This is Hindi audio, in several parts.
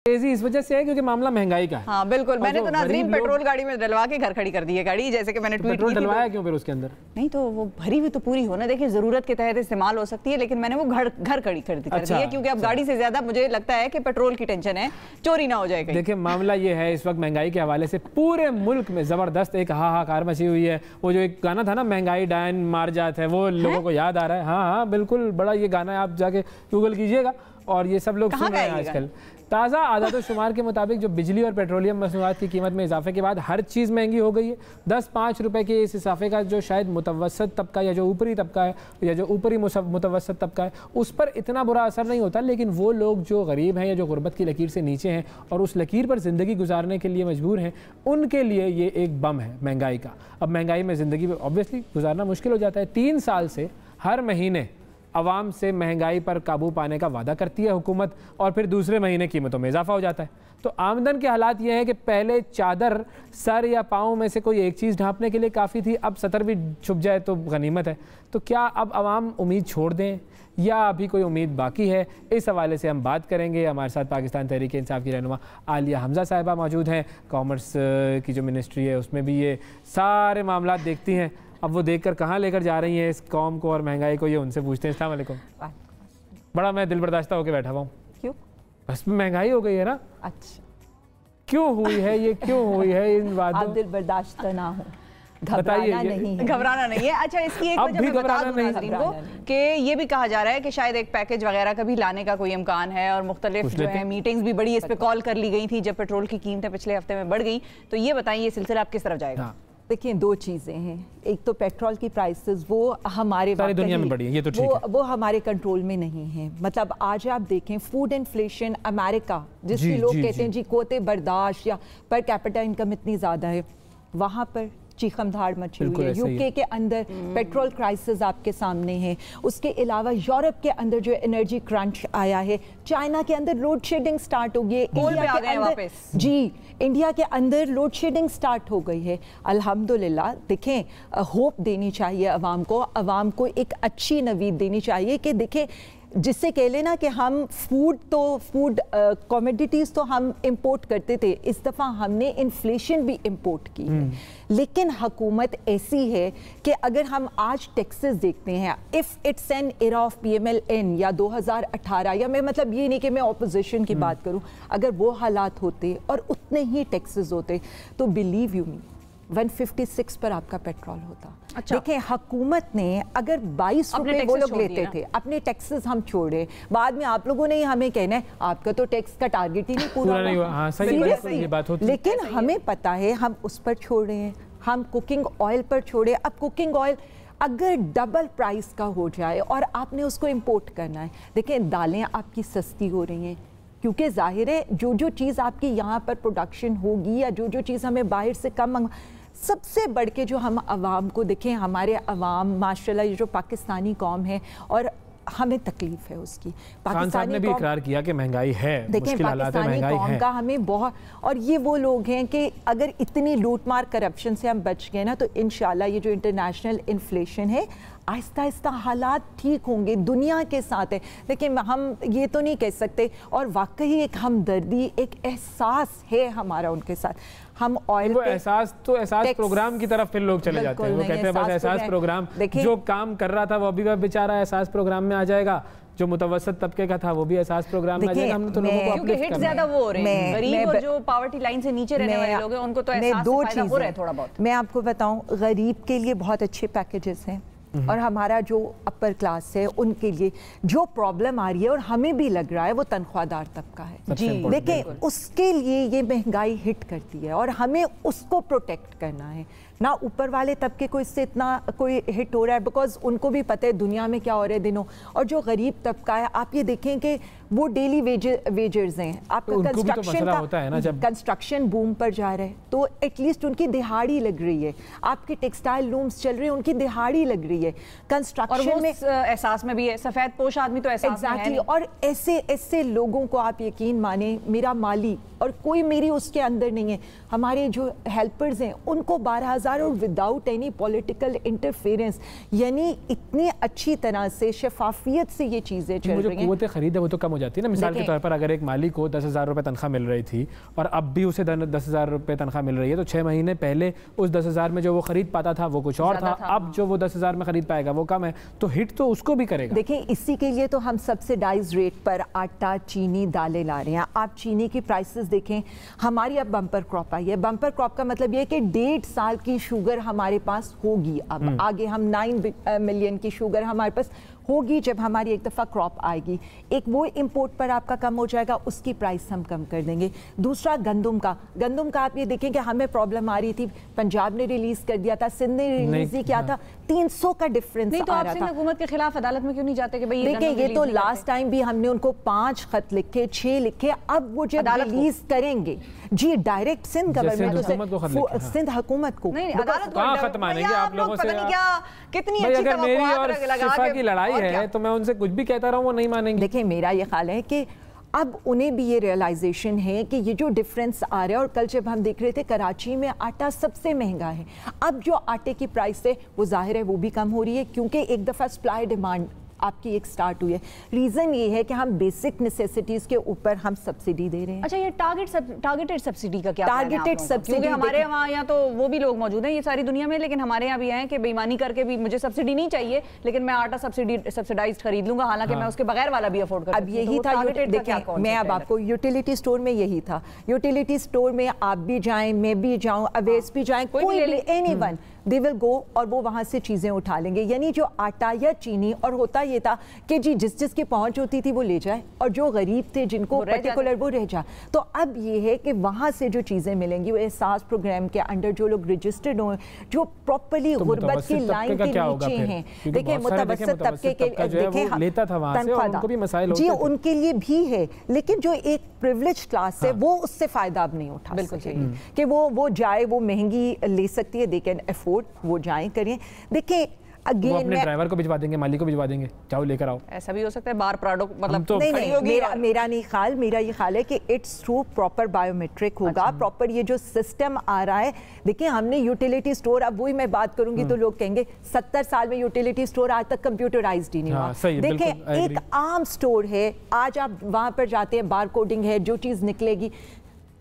तेजी इस वजह से है क्योंकि मामला महंगाई का है। हाँ बिल्कुल, मैंने तो नाज़रीन पेट्रोल गाड़ी में डलवा के घर खड़ी कर दी है गाड़ी, जैसे कि मैंने ट्वीट पेट्रोल डलवाया क्यों फिर उसके अंदर? नहीं तो वो भरी हुई तो पूरी हो ना, देखिए जरूरत के तहत इस्तेमाल हो सकती है, लेकिन मैंने वो घर खड़ी कर दी है क्योंकि अब गाड़ी से ज्यादा मुझे लगता है कि पेट्रोल की टेंशन है, चोरी ना हो जाएगा। देखिए मामला ये है इस वक्त महंगाई के हवाले से पूरे मुल्क में जबरदस्त एक हाहाकार मची हुई है। वो जो एक गाना था ना, महंगाई डायन मार जात है, वो लोगों को याद आ रहा है। हाँ बिल्कुल, बड़ा ये गाना है, आप जाके गूगल कीजिएगा और ये सब लोग सुन रहे हैं आजकल। ताज़ा आदाद-ओ-शुमार के मुताबिक जो बिजली और पेट्रोलियम मसनूआत की कीमत में इजाफे के बाद हर चीज़ महंगी हो गई है। 10-5 रुपए के इस इजाफे का जो शायद मुतवसत तबका या जो ऊपरी तबका है या जो ऊपरी मुतवसत तबका है उस पर इतना बुरा असर नहीं होता, लेकिन वो लोग जो गरीब हैं या जो गुर्बत की लकीर से नीचे हैं और उस लकीर पर ज़िंदगी गुजारने के लिए मजबूर हैं, उनके लिए ये एक बम है महंगाई का। अब महंगाई में ज़िंदगी ऑब्वियसली गुजारना मुश्किल हो जाता है। 3 साल से हर महीने आवाम से महंगाई पर काबू पाने का वादा करती है हुकूमत और फिर दूसरे महीने कीमतों में इजाफा हो जाता है। तो आमदन के हालात ये हैं कि पहले चादर सर या पाँव में से कोई एक चीज़ ढांपने के लिए काफ़ी थी, अब सतर भी छुप जाए तो गनीमत है। तो क्या अब आवाम उम्मीद छोड़ दें या अभी कोई उम्मीद बाकी है? इस हवाले से हम बात करेंगे। हमारे साथ पाकिस्तान तहरीक इंसाफ की रहनुमा आलिया हमजा साहिबा मौजूद हैं। कॉमर्स की जो मिनिस्ट्री है उसमें भी ये सारे मामला देखती हैं। अब वो देखकर कहाँ लेकर जा रही हैं इस कौम को और महंगाई को, ये उनसे पूछते हैं। अस्सलाम वालेकुम। बड़ा मैं दिल बर्दाश्ता होकर बैठा हुआ हूँ। क्यों? बस महंगाई हो गई है ना। अच्छा, क्यों हुई है ये, क्यों हुई है इन बातों? आप दिल बर्दाश्त ना हो, घबराना नहीं है, घबराना नहीं है। अच्छा, इसकी एक वजह मैं बता दूं नाज़रीन को कि ये भी कहा जा रहा है कि शायद एक पैकेज वगैरह का भी लाने का कोई इम्कान है और मुख्तलिफ जो है मीटिंग्स भी बड़ी इस पे कॉल कर ली गई थी जब पेट्रोल की कीमतें पिछले हफ्ते में बढ़ गई। तो ये बताइए ये सिलसिला आप किस तरफ जाएगा? देखिए, 2 चीज़ें हैं। एक तो पेट्रोल की प्राइसेस वो हमारे सारी दुनिया में बढ़ी है, ये तो ठीक है, वो हमारे कंट्रोल में नहीं है। मतलब आज आप देखें फूड इन्फ्लेशन अमेरिका, जिसकी लोग कहते हैं जी कोते बर्दाश्त या पर कैपिटा इनकम इतनी ज़्यादा है, वहाँ पर चीखम धाड़ मची हुई है। यूके के अंदर पेट्रोल क्राइसिस आपके सामने है। उसके अलावा यूरोप के अंदर जो एनर्जी क्रंच आया है, चाइना के अंदर लोड शेडिंग स्टार्ट हो गई है, इंडिया के अंदर जी इंडिया के अंदर लोड शेडिंग स्टार्ट हो गई है। अल्हम्दुलिल्लाह, देखें होप देनी चाहिए अवाम को एक अच्छी नवीद देनी चाहिए कि देखें जिससे कह लेना कि हम फूड कमोडिटीज़ तो हम इंपोर्ट करते थे, इस दफ़ा हमने इन्फ्लेशन भी इंपोर्ट की है। लेकिन हुकूमत ऐसी है कि अगर हम आज टैक्सेस देखते हैं, if it's an era of PMLN या 2018 या मैं मतलब ये नहीं कि मैं ऑपोजिशन की बात करूं, अगर वो हालात होते और उतने ही टैक्सेस होते तो बिलीव यू मी 156 पर आपका पेट्रोल होता। अच्छा। देखें, हुकूमत ने अगर 22 रुपए वो लोग लेते थे, अपने टैक्सेस हम छोड़े, बाद में आप लोगों ने ही हमें कहना है आपका तो टैक्स का टारगेट ही नहीं पूरा हुआ। हाँ, ये बात होती। लेकिन हमें पता है हम उस पर छोड़ रहे हैं, हम कुकिंग ऑयल पर छोड़े। अब कुकिंग ऑयल अगर डबल प्राइस का हो जाए और आपने उसको इम्पोर्ट करना है, देखें दालें आपकी सस्ती हो रही हैं क्योंकि जाहिर है जो चीज़ आपकी यहाँ पर प्रोडक्शन होगी या जो चीज़ हमें बाहर से कम सबसे बढ़ के जो हम अवाम को देखें, हमारे अवाम माशाल्लाह ये जो पाकिस्तानी कौम है और हमें तकलीफ है उसकी। पाकिस्तान ने भी इकरार किया कि महंगाई है, देखें पाकिस्तानी कौम का हमें बहुत, और ये वो लोग हैं कि अगर इतनी लूटमार करप्शन से हम बच गए ना तो इंशाल्लाह ये जो इंटरनेशनल इन्फ्लेशन है आहिस्ता आहिस्ता हालात ठीक होंगे, दुनिया के साथ है। लेकिन हम ये तो नहीं कह सकते, और वाकई एक हमदर्दी एक एहसास है हमारा उनके साथ। हम ऑयल वो एहसास प्रोग्राम की तरफ फिर लोग चले जाते हैं, वो कहते हैं बस एहसास प्रोग्राम जो काम कर रहा था वो अभी बेचारा एहसास प्रोग्राम में आ जाएगा, जो मुतवसत तबके का था वो भी एहसास प्रोग्राम में आ जाएगा। हमने तो लोगों को अपलिफ्ट करना है। ज्यादा वो हो रहे हैं गरीब और जो पॉवर्टी लाइन से नीचे रहने वाले लोग हैं उनको तो एहसास फायदा हो रहा है थोड़ा बहुत। मैं आपको बताऊं, गरीब के लिए बहुत अच्छे पैकेजेस हैं और हमारा जो अपर क्लास है उनके लिए जो प्रॉब्लम आ रही है और हमें भी लग रहा है वो तनख्वाहदार तबका है जी। देखिए उसके लिए ये महंगाई हिट करती है और हमें उसको प्रोटेक्ट करना है ना। ऊपर वाले तबके को इससे इतना कोई हिट हो रहा है बिकॉज उनको भी पता है दुनिया में क्या हो रहा है दिनों, और जो गरीब तबका है आप ये देखें कि वो डेली वेजर्स हैं, आपका कंस्ट्रक्शन बूम पर जा रहा है तो एटलीस्ट उनकी दिहाड़ी लग रही है, आपके टेक्सटाइल लूम्स चल रहे हैं उनकी दिहाड़ी लग रही है, कंस्ट्रक्शन में एहसास में भी है, सफेद पोश आदमी तो एहसास में है। और ऐसे लोगों को आप यकीन माने, मेरा माली और कोई मेरी उसके अंदर नहीं है, हमारे जो हेल्पर्स हैं उनको 12,000 और विदाउट एनी पॉलिटिकल इंटरफेरेंस, यानी इतनी अच्छी तरह से शफाफियत से ये चीजें चल रही हैं। वो खरीद है वो तो कम हो जाती है ना। मिसाल के तौर पर अगर एक माली को 10,000 रुपये तनख्वाह मिल रही थी और अब भी उसे 10,000 रुपये तनख्वाह मिल रही है, तो 6 महीने पहले उस 10,000 में जो वो खरीद पाता था वो कुछ और था, अब जो वो 10,000 में खरीद पाएगा वो कम है, तो हिट तो उसको भी करेगा। देखिए इसी के लिए तो हम सब्सिडाइज रेट पर आटा, चीनी, दालें ला रहे हैं। आप चीनी की प्राइसेस देखें, हमारी अब बम्पर क्रॉप आई है। बम्पर क्रॉप का मतलब ये है कि 1.5 साल की शुगर हमारे पास होगी। अब आगे हम 9 मिलियन की शुगर हमारे पास होगी जब हमारी एक दफ़ा क्रॉप आएगी। एक वो इंपोर्ट पर आपका कम हो जाएगा, उसकी प्राइस हम कम कर देंगे। दूसरा गंदम का आप ये देखें कि हमें प्रॉब्लम आ रही थी, पंजाब ने रिलीज कर दिया था, सिंध ने रिलीज ही किया था, 300 का डिफरेंस नहीं, तो आप सिंध हुकूमत के खिलाफ अदालत में क्यों नहीं जाते कि भाई देखिए ये तो लास्ट टाइम भी हमने उनको 5 खत लिखे, 6 लिखे, अब वो जब रिलीज करेंगे जी डायरेक्ट सिंध गवर्नमेंट सिंध हुकूमत को अदालत को खत मानेंगे आप लोगों से। कितनी अच्छी शिफा की लड़ाई है तो मैं उनसे कुछ भी कहता रहूं वो नहीं मानेंगे। देखिए मेरा ये ख्याल है कि अब उन्हें भी ये रियलाइजेशन है कि ये जो डिफरेंस आ रहा है, और कल जब हम देख रहे थे कराची में आटा सबसे महंगा है, अब जो आटे की प्राइस है वो जाहिर है वो भी कम हो रही है क्योंकि एक दफ़ा सप्लाई डिमांड आपकी एक स्टार्ट हुई है। रीज़न ये है कि हम बेसिक नेसेसिटीज़ के ऊपर हम सब्सिडी दे रहे हैं। अच्छा, ये टारगेटेड सब्सिडी का क्या टारगेटेड सब्सिडी? क्योंकि हमारे यहाँ तो वो भी लोग मौजूद हैं ये सारी दुनिया में, लेकिन हमारे यहाँ भी हैं कि बेईमानी करके भी मुझे सब्सिडी नहीं चाहिए लेकिन मैं आटा सब्सिडाइज खरीद लूंगा, हालांकि मैं उसके बगैर वाला भी अफोर्ड कर। अब यही था, मैं अब आपको यूटिलिटी स्टोर में यही था, यूटिलिटी स्टोर में आप भी जाएं, मैं भी जाऊं, अवेस भी जाएं, कोई एनीवन दे विल गो और वो वहाँ से चीज़ें उठा लेंगे। यानी जो आटा या चीनी, और होता ये था कि जी जिस की पहुँच होती थी वो ले जाए और जो गरीब थे जिनको पर्टिकुलर वो रह जाए। तो अब ये है कि वहाँ से जो चीज़ें मिलेंगी वो एहसास प्रोग्राम के अंडर जो लोग रजिस्टर्ड हों, जो प्रॉपरली गुर्बत की लाइन के नीचे हैं, देखिए मुतवस्सित तबके के तनख्वाहदार जी उनके लिए भी है, लेकिन जो एक प्रिविलेज क्लास है वो उससे फ़ायदा अब नहीं उठा सकती कि वो जाए, वो महंगी ले सकती है, दे कैन अफोर्ड, वो जाएं करें। देखिए वो अपने ड्राइवर को भिजवा देंगे, मालिक को भिजवा देंगे, जाओ लेकर आओ। ऐसा भी हो सकता है बार प्रोडक्ट मतलब तो नहीं, मेरा नहीं ख्याल, मेरा ये ख्याल है कि इट्स थ्रू प्रॉपर बायोमेट्रिक होगा। प्रॉपर ये जो सिस्टम आ रहा है, देखिए हमने यूटिलिटी स्टोर, अब वही मैं बात करूंगी तो लोग कहेंगे 70 साल में यूटिलिटी स्टोर आज तक कंप्यूटराइज्ड ही नहीं हुआ। देखिए एक आम स्टोर है, आज आप वहां पर जाते हैं, बार कोडिंग है, जो चीज निकलेगी,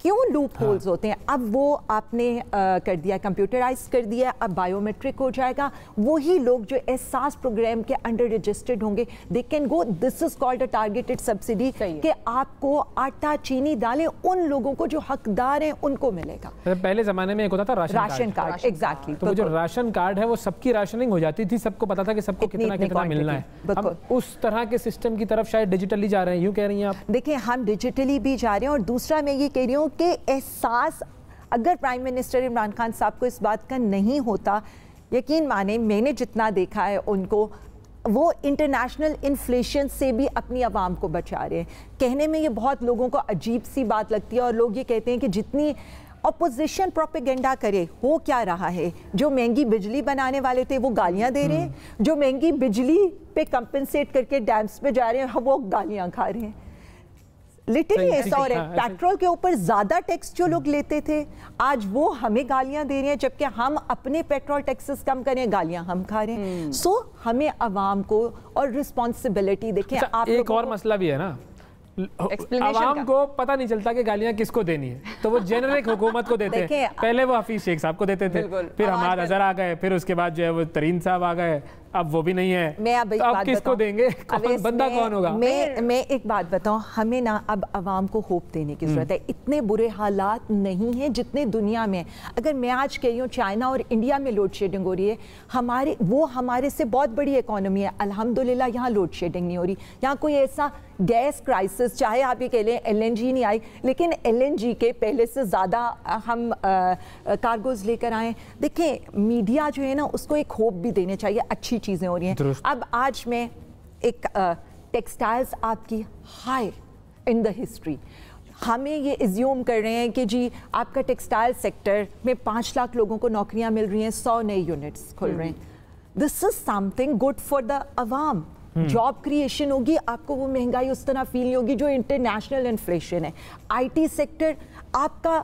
क्यों लूप होल्स होते हैं? अब वो आपने कर दिया, कंप्यूटराइज कर दिया, अब बायोमेट्रिक हो जाएगा। वही लोग जो एहसास प्रोग्राम के अंडर रजिस्टर्ड होंगे, they can go, this is called a targeted subsidy, कि आपको आटा, चीनी, दालें उन लोगों को जो हकदार हैं उनको मिलेगा। पहले जमाने में एक होता था राशन कार्ड, एग्जैक्टली, तो जो राशन कार्ड है वो सबकी राशनिंग हो जाती थी, सबको पता था कि सबको कितना कितना मिलना है। अब उस तरह के सिस्टम की तरफ शायद डिजिटली जा रहे हैं, यूं कह रही हैं आप? देखिए हम डिजिटली भी जा रहे हैं, और दूसरा मैं ये कह रही हूँ कि एहसास अगर प्राइम मिनिस्टर इमरान खान साहब को इस बात का नहीं होता, यकीन माने मैंने जितना देखा है उनको, वो इंटरनेशनल इन्फ्लेशन से भी अपनी आवाम को बचा रहे हैं। कहने में ये बहुत लोगों को अजीब सी बात लगती है, और लोग ये कहते हैं कि जितनी अपोजिशन प्रोपेगेंडा करे, हो क्या रहा है? जो महंगी बिजली बनाने वाले थे वो गालियां दे रहे हैं, जो महंगी बिजली पे कंपनसेट करके डैम्स पे जा रहे हैं वो गालियां खा रहे हैं। लिटरली ऐसा हो रहा है। पेट्रोल के ऊपर ज्यादा टैक्स जो लोग लेते थे, आज वो हमें गालियां दे रहे हैं, जबकि हम अपने पेट्रोल टैक्सेस कम करें, गालियां हम खा रहे हैं। सो हमें आवाम को और रिस्पॉन्सिबिलिटी देखें। आप एक और मसला भी है ना, आवाम को पता नहीं चलता कि गालियां किसको देनी है, तो वो जेनरिक हुकूमत को देते हैं। पहले वो हफीज शेख साहब को देते थे, फिर हमाद अजहर आ गए, फिर उसके बाद जो है वो तरीन साहब आ गए, अब वो भी नहीं है। मैं अब किसको देंगे? बंदा कौन होगा? मैं एक बात बताऊं, हमें ना अब आवाम को होप देने की जरूरत है। इतने बुरे हालात नहीं हैं जितने दुनिया में। अगर मैं आज कही हूँ चाइना और इंडिया में लोड शेडिंग हो रही है, हमारे से बहुत बड़ी इकोनॉमी है, अल्हम्दुलिल्लाह यहाँ लोड शेडिंग नहीं हो रही। यहाँ कोई ऐसा गैस क्राइसिस, चाहे आप ये कह लें LNG नहीं आई, लेकिन LNG के पहले से ज़्यादा हम कार्गोज लेकर आए। देखें मीडिया जो है ना उसको एक होप भी देने चाहिए, अच्छी चीज़ें हो रही हैं। अब आज मैं एक टेक्सटाइल्स आपकी हाई इन द हिस्ट्री, हमें ये एज्यूम कर रहे हैं कि जी आपका टेक्सटाइल सेक्टर में 5 लाख लोगों को नौकरियां मिल रही हैं, 100 नए यूनिट्स खुल रहे हैं। This is something good for the Awam. Job creation होगी, आपको वो महंगाई उस तरह फील नहीं होगी जो इंटरनेशनल इन्फ्लेशन है। IT सेक्टर आपका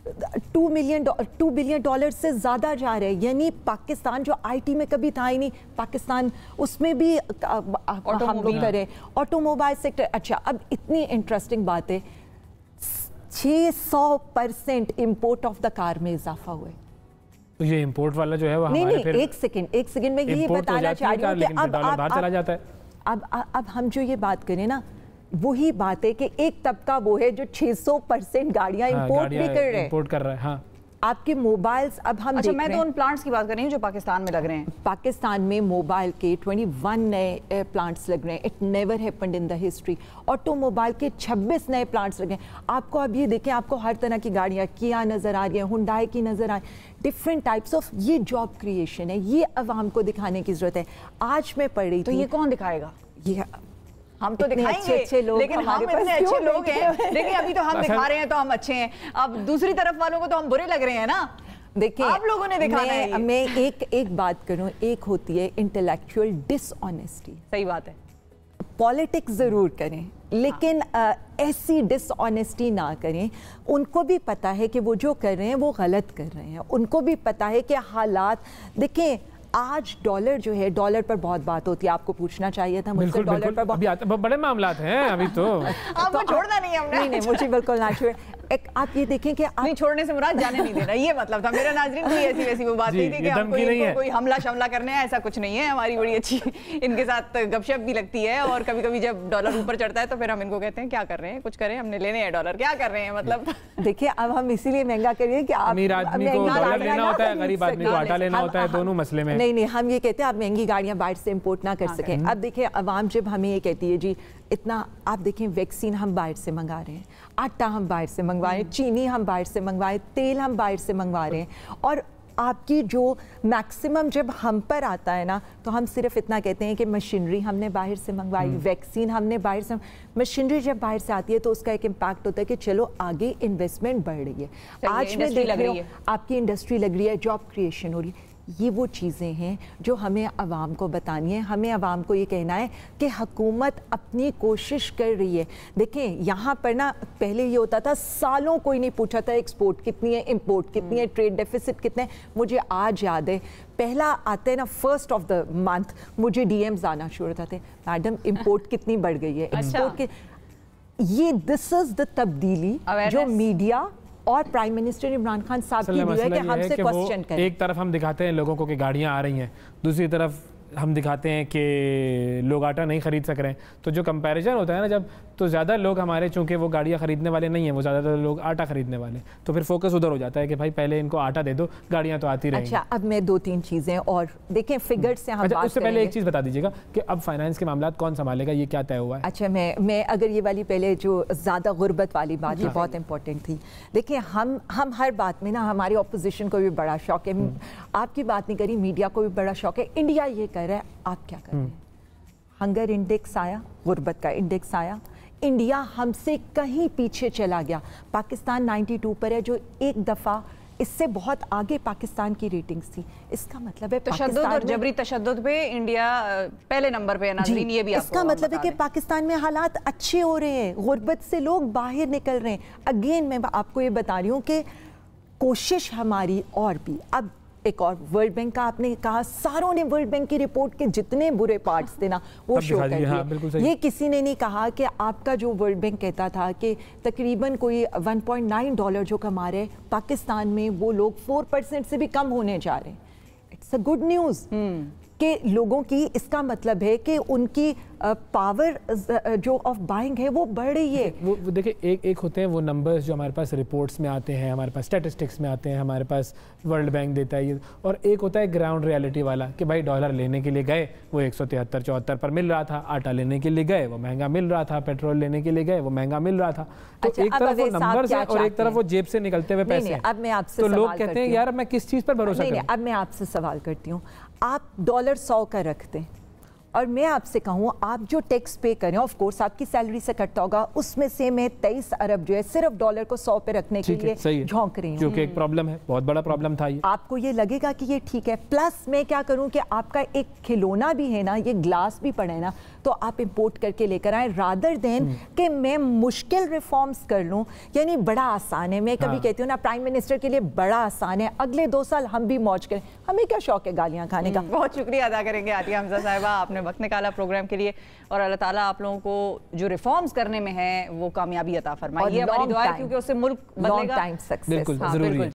$2 बिलियन डॉलर से ज़्यादा जा रहे हैं। यानी पाकिस्तान जो आईटी में कभी था ही नहीं, पाकिस्तान उसमें भी हम लोग करें ऑटोमोबाइल सेक्टर। अच्छा, अब इतनी इंटरेस्टिंग बात है, 600% इंपोर्ट ऑफ द कार में इजाफा हुआ है। तो ये इंपोर्ट वाला जो है वो नहीं, फिर एक सेकंड में यही बताना चाह रही हूँ कि अब चला जाता है। अब हम जो ये बात करें ना, वही बात है कि एक तबका वो है जो 600% गाड़ियां इंपोर्ट भी कर रहे हैं। हाँ। आपके मोबाइल्स अब हम अच्छा, मैं तो उन प्लांट्स की बात कर रही हूँ जो पाकिस्तान में लग रहे हैं। पाकिस्तान में मोबाइल के 21 नए प्लांट्स लग रहे हैं। It never happened in the history. Automobile के 26 नए प्लांट्स लग रहे हैं। आपको अब ये देखें, आपको हर तरह की गाड़ियाँ किया नजर आ रही है, हुंडई की नजर आ रही है, डिफरेंट टाइप्स ऑफ। ये जॉब क्रिएशन है, ये अवाम को दिखाने की जरूरत है। आज मैं पढ़ रही थी, तो ये कौन दिखाएगा? ये हम तो दिखाएंगे, अच्छे लोग, लेकिन हम इतने अच्छे लोग हैं। देखिए, अभी तो हम दिखा रहे हैं तो हम अच्छे हैं, अब दूसरी तरफ वालों को तो हम बुरे लग रहे हैं ना। देखिए, आप लोगों ने दिखाना है। मैं एक बात करूं, एक होती है इंटेलेक्चुअल डिसऑनेस्टी। सही बात है, पॉलिटिक्स जरूर करें, लेकिन ऐसी डिसऑनेस्टी ना करें। उनको भी पता है कि वो जो कर रहे हैं वो गलत कर रहे हैं। उनको भी पता है कि हालात, देखें आज डॉलर जो है, डॉलर पर बहुत बात होती है, आपको पूछना चाहिए था मुझसे। डॉलर पर बड़े मामलात हैं अभी तो। आपको छोड़ना नहीं हमने। नहीं, मुझे बिल्कुल ना छोड़े। आप ये देखें कि नहीं छोड़ने से मुराद जाने नहीं देना, ये मतलब था मेरा। नाज़रीन, कोई ऐसी वैसी वो बात नहीं थी कि हमको कोई हमला शमला करने है, ऐसा कुछ नहीं है। हमारी बड़ी अच्छी इनके साथ गपशप भी लगती है, और कभी कभी जब डॉलर ऊपर चढ़ता है तो फिर हम इनको कहते हैं क्या कर रहे हैं, कुछ करें, हमने लेने हैं डॉलर, क्या कर रहे हैं मतलब। देखिए, अब हम इसीलिए महंगा करिए कि अमीर आदमी को डॉलर लेना होता है, गरीब आदमी को आटा लेना होता है, दोनों मसले में। नहीं, हम ये कहते हैं आप महंगी गाड़ियां बाहर से इंपोर्ट ना कर सकें। अब देखिए, अवाम जब हमें ये कहती है जी इतना, आप देखें वैक्सीन हम बाहर से मंगा रहे हैं, आटा हम बाहर से मंगवा रहे हैं, चीनी हम बाहर से मंगवा रहे हैं, तेल हम बाहर से मंगवा रहे हैं, और आपकी जो मैक्सिमम जब हम पर आता है ना, तो हम सिर्फ इतना कहते हैं कि मशीनरी हमने बाहर से मंगवाई, वैक्सीन हमने बाहर से। मशीनरी जब बाहर से आती है तो उसका एक इम्पैक्ट होता है कि चलो आगे इन्वेस्टमेंट बढ़ रही है, आज में देख रही है आपकी इंडस्ट्री लग रही है, जॉब क्रिएशन हो रही है। ये वो चीज़ें हैं जो हमें अवाम को बतानी है। हमें अवाम को ये कहना है कि हुकूमत अपनी कोशिश कर रही है। देखें, यहाँ पर ना पहले ये होता था, सालों कोई नहीं पूछा था एक्सपोर्ट कितनी है, इंपोर्ट कितनी है, ट्रेड डेफिसिट कितने है। मुझे आज याद है, पहला आते हैं ना फर्स्ट ऑफ द मंथ, मुझे डीएम्स आना शुरू होते थे, मैडम इंपोर्ट कितनी बढ़ गई है, एक्सपोर्ट के। ये दिस इज द तब्दीली जो मीडिया और प्राइम मिनिस्टर इमरान खान साहब की दी है कि हमसे क्वेश्चन करें। एक तरफ हम दिखाते हैं लोगों को कि गाड़ियां आ रही हैं, दूसरी तरफ हम दिखाते हैं कि लोग आटा नहीं खरीद सक रहे हैं। तो जो कंपैरिजन होता है ना जब, तो ज़्यादा लोग हमारे, चूंकि वो गाड़ियाँ खरीदने वाले नहीं हैं, वो ज़्यादातर लोग आटा खरीदने वाले, तो फिर फोकस उधर हो जाता है कि भाई पहले इनको आटा दे दो, गाड़ियाँ तो आती रहेंगी। अच्छा, अब मैं 2-3 चीज़ें और देखें, फिगर से हम अच्छा, उससे पहले एक चीज़ बता दीजिएगा कि अब फाइनेंस के मामला कौन संभालेगा, ये क्या तय हुआ है? अच्छा, मैं अगर ये वाली पहले जो ज़्यादा गुर्बत वाली बात है, बहुत इंपॉर्टेंट थी। देखिए, हम हर बात में ना, हमारी ऑपोजिशन को भी बड़ा शौक है, आपकी बात नहीं करी, मीडिया को भी बड़ा शौक है, इंडिया ये कर रहा है, आप क्या कर रहे हैं? हंगर इंडेक्स आया, गुर्बत का इंडेक्स आया, इंडिया हमसे कहीं पीछे चला गया। पाकिस्तान 92 पर है, जो एक दफ़ा इससे बहुत आगे पाकिस्तान की रेटिंग्स थी। इसका मतलब है तशद्दुद और जबरी तशद्दुद पे इंडिया पहले नंबर पे है। नाज़रीन, ये भी इसका मतलब है कि पाकिस्तान में हालात अच्छे हो रहे हैं, गुर्बत से लोग बाहर निकल रहे हैं। अगेन मैं आपको ये बता रही हूँ कि कोशिश हमारी और भी। अब एक और, वर्ल्ड बैंक का आपने कहा, सारों ने वर्ल्ड बैंक की रिपोर्ट के जितने बुरे पार्ट्स थे ना वो शो कर दिए। ये किसी ने नहीं कहा कि आपका जो वर्ल्ड बैंक कहता था कि तकरीबन कोई $1.9 जो कमा रहे पाकिस्तान में, वो लोग 4% से भी कम होने जा रहे हैं। इट्स अ गुड न्यूज़ कि लोगों की, इसका मतलब है कि उनकी पावर जो ऑफ बाइंग है वो बढ़ रही है। वो देखिए, एक होते हैं वो नंबर्स जो हमारे पास रिपोर्ट्स में आते हैं, हमारे पास स्टैटिस्टिक्स में आते हैं, हमारे पास वर्ल्ड बैंक देता है ये, और एक होता है ग्राउंड रियलिटी वाला कि भाई डॉलर लेने के लिए गए वो 173-74 पर मिल रहा था, आटा लेने के लिए गए वो महंगा मिल रहा था, पेट्रोल लेने के लिए गए वो महंगा मिल रहा था। तो एक तरफ वो नंबर्स है और एक तरफ वो जेब से निकलते हुए पैसे। अब मैं आपसे तो लोग कहते हैं यार मैं किस चीज़ पर भरोसा करूं? अब मैं आपसे सवाल करती हूँ, आप डॉलर 100 का रखते हैं और मैं आपसे कहूँ आप जो टैक्स पे करें, ऑफ कोर्स आपकी सैलरी से कटता होगा, उसमें से मैं 23 अरब जो है सिर्फ डॉलर को 100 पे रखने के लिए झोंक रही हूँ, जो कि एक प्रॉब्लम है, बहुत बड़ा प्रॉब्लम था ये। आपको ये लगेगा कि ये ठीक है, प्लस मैं क्या करूँ कि आपका एक खिलौना भी है ना, ये ग्लास भी पड़ा है ना, तो आप इंपोर्ट करके लेकर आए, रादर देन कि मैं मुश्किल रिफॉर्म्स कर लूँ। यानी बड़ा आसान है, मैं कभी कहती हूँ ना प्राइम मिनिस्टर के लिए बड़ा आसान है, अगले 2 साल हम भी मौज करें, हमें क्या शौक है गालियाँ खाने का। बहुत शुक्रिया अदा करेंगे आतिया हमजा साहिबा, आपने वक्त निकाला प्रोग्राम के लिए, और अल्लाह ताला आप लोगों को जो रिफॉर्म्स करने में है वो कामयाबी अता फरमाए, ये हमारी दुआ है, क्योंकि उससे मुल्क बदलेगा। बिल्कुल जरूरी है।